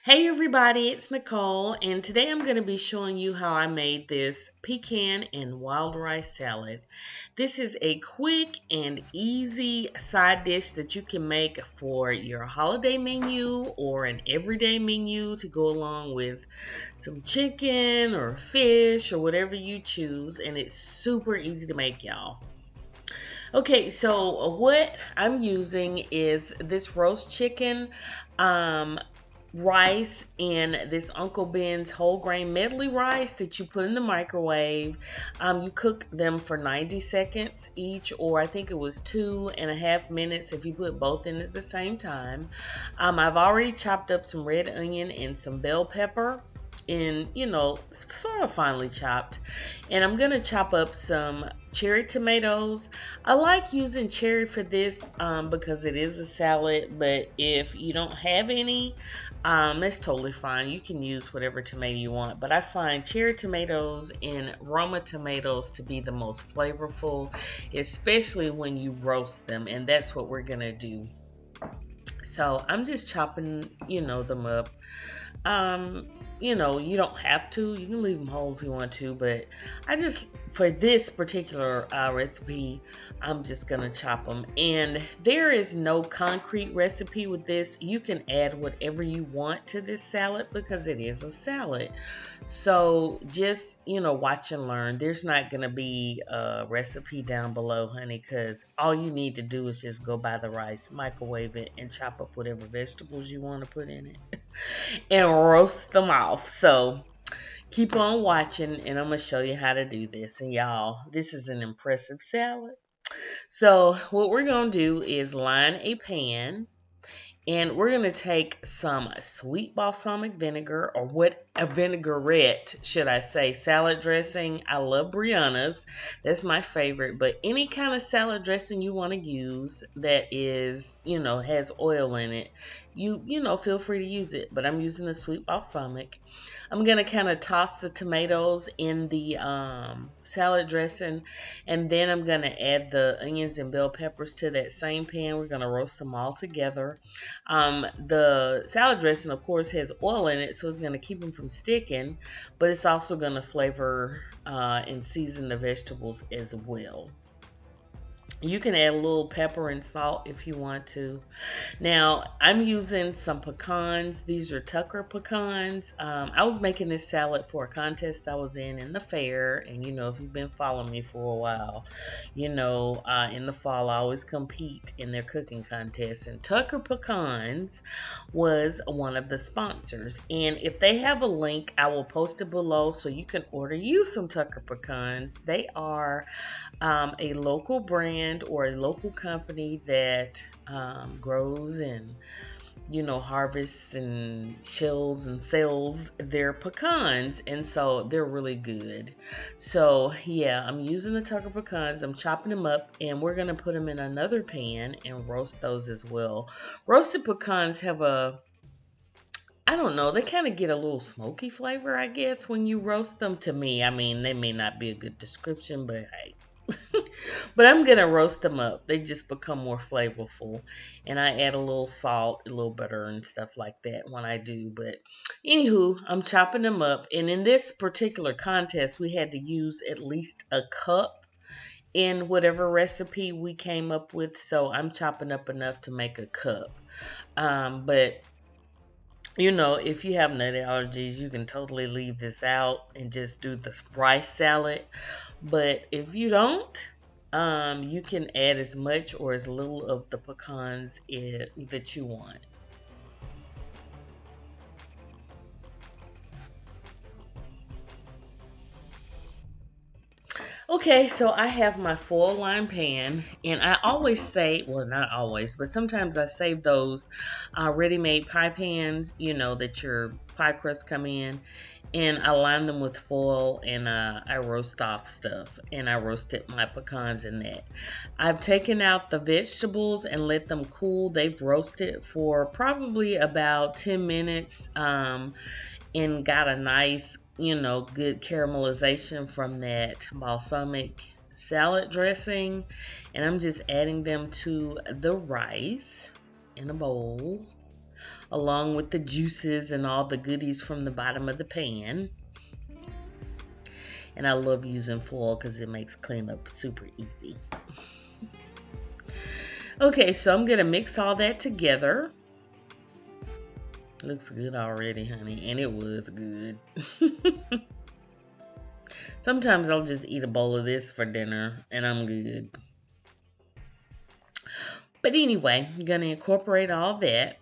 Hey everybody, it's Nicole, and today I'm going to be showing you how I made this pecan and wild rice salad. This is a quick and easy side dish that you can make for your holiday menu or an everyday menu to go along with some chicken or fish or whatever you choose, and it's super easy to make, y'all. Okay, so what I'm using is this roast chicken. Um, Rice and this Uncle Ben's whole grain medley rice that you put in the microwave. You cook them for 90 seconds each, or I think it was 2.5 minutes if you put both in at the same time. I've already chopped up some red onion and some bell pepper in, sort of finely chopped. And I'm going to chop up some cherry tomatoes. I like using cherry for this because it is a salad, but if you don't have any, that's totally fine. You can use whatever tomato you want, but I find cherry tomatoes and Roma tomatoes to be the most flavorful, especially when you roast them, and that's what we're going to do. So I'm just chopping, them up. You don't have to. You can leave them whole if you want to, but for this particular recipe, I'm just gonna chop them. And there is no concrete recipe with this. You can add whatever you want to this salad because it is a salad. So just, watch and learn. There's not gonna be a recipe down below, honey, because all you need to do is just go buy the rice, microwave it, and chop up whatever vegetables you want to put in it and roast them off. So keep on watching, and I'm going to show you how to do this. And y'all, this is an impressive salad. So what we're going to do is line a pan, and we're going to take some sweet balsamic vinegar, or what a vinaigrette, should I say, salad dressing. I love Brianna's. That's my favorite. But any kind of salad dressing you want to use that is, has oil in it, feel free to use it. But I'm using the sweet balsamic. I'm going to kind of toss the tomatoes in the salad dressing, and then I'm going to add the onions and bell peppers to that same pan. We're going to roast them all together. The salad dressing, of course, has oil in it, so it's going to keep them from sticking, but it's also going to flavor and season the vegetables as well. You can add a little pepper and salt if you want to. Now, I'm using some pecans. These are Tucker pecans. I was making this salad for a contest I was in the fair. And, if you've been following me for a while, in the fall, I always compete in their cooking contests. And Tucker Pecans was one of the sponsors. And if they have a link, I will post it below so you can order you some Tucker pecans. They are a local brand or a local company that grows and harvests and chills and sells their pecans, and so they're really good. So yeah, I'm using the Tucker pecans. I'm chopping them up, and we're gonna put them in another pan and roast those as well. Roasted pecans have I don't know, they kind of get a little smoky flavor, I guess, when you roast them. To me, I mean, they may not be a good description, but hey. But I'm going to roast them up. They just become more flavorful. And I add a little salt, a little butter, and stuff like that when I do. But anywho, I'm chopping them up. And in this particular contest, we had to use at least a cup in whatever recipe we came up with. So I'm chopping up enough to make a cup. But if you have nut allergies, you can totally leave this out and just do the rice salad. But if you don't, you can add as much or as little of the pecans that you want. Okay, so I have my foil line pan, and I always say, well, not always, but sometimes I save those ready-made pie pans, that your pie crust come in, and I line them with foil, and I roast off stuff, and I roasted my pecans in that. I've taken out the vegetables and let them cool. They've roasted for probably about 10 minutes, and got a nice good caramelization from that balsamic salad dressing. And I'm just adding them to the rice in a bowl. along with the juices and all the goodies from the bottom of the pan. And I love using foil because it makes cleanup super easy. Okay, so I'm going to mix all that together. Looks good already, honey, and it was good. Sometimes I'll just eat a bowl of this for dinner and I'm good. But anyway, I'm going to incorporate all that.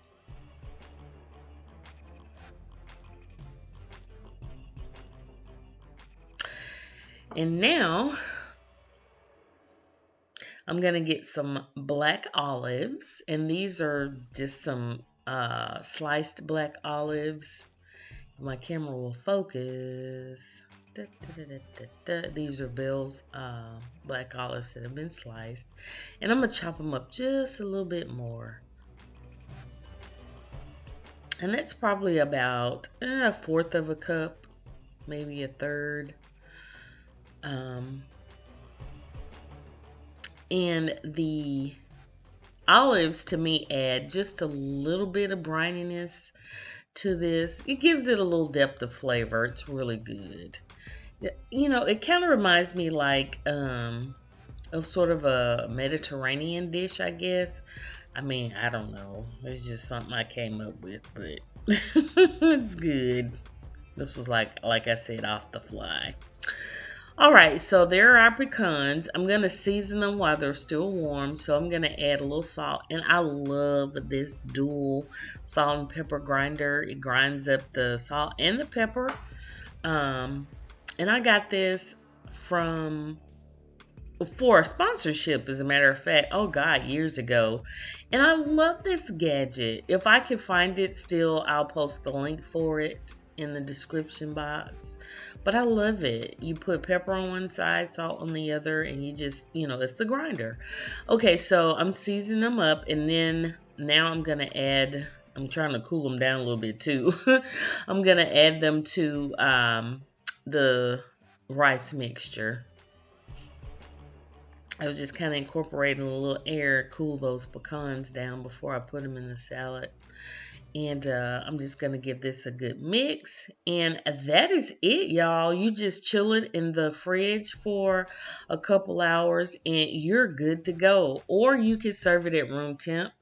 And now I'm going to get some black olives, and these are just some sliced black olives. My camera will focus. These are Bill's black olives that have been sliced, and I'm going to chop them up just a little bit more. And that's probably about a fourth of a cup, maybe a third. And the olives to me add just a little bit of brininess to this. It gives it a little depth of flavor. It's really good. You know, it kind of reminds me like of sort of a Mediterranean dish, I guess. I mean, I don't know. It's just something I came up with, but it's good. This was like I said, off the fly. All right, so there are our pecans. I'm going to season them while they're still warm. So I'm going to add a little salt. And I love this dual salt and pepper grinder. It grinds up the salt and the pepper. And I got this for a sponsorship, as a matter of fact. Oh, God, years ago. And I love this gadget. If I can find it still, I'll post the link for it in the description box. But I love it. You put pepper on one side, salt on the other, and you just, it's a grinder. Okay, so I'm seasoning them up, and then now I'm going to add, I'm trying to cool them down a little bit too. I'm going to add them to the rice mixture. I was just kind of incorporating a little air, cool those pecans down before I put them in the salad. And I'm just going to give this a good mix. And that is it, y'all. You just chill it in the fridge for a couple hours and you're good to go. Or you can serve it at room temp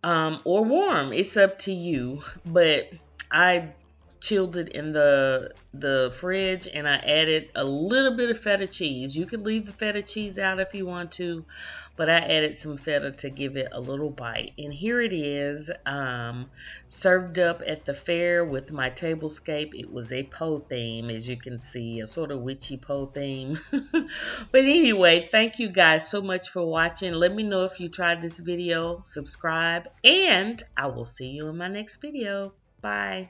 or warm. It's up to you. But I chilled it in the fridge and I added a little bit of feta cheese. You could leave the feta cheese out if you want to, but I added some feta to give it a little bite. And here it is, served up at the fair with my tablescape. It was a Poe theme, as you can see, a sort of witchy Poe theme. But anyway, thank you guys so much for watching. Let me know if you tried this video, subscribe, and I will see you in my next video. Bye.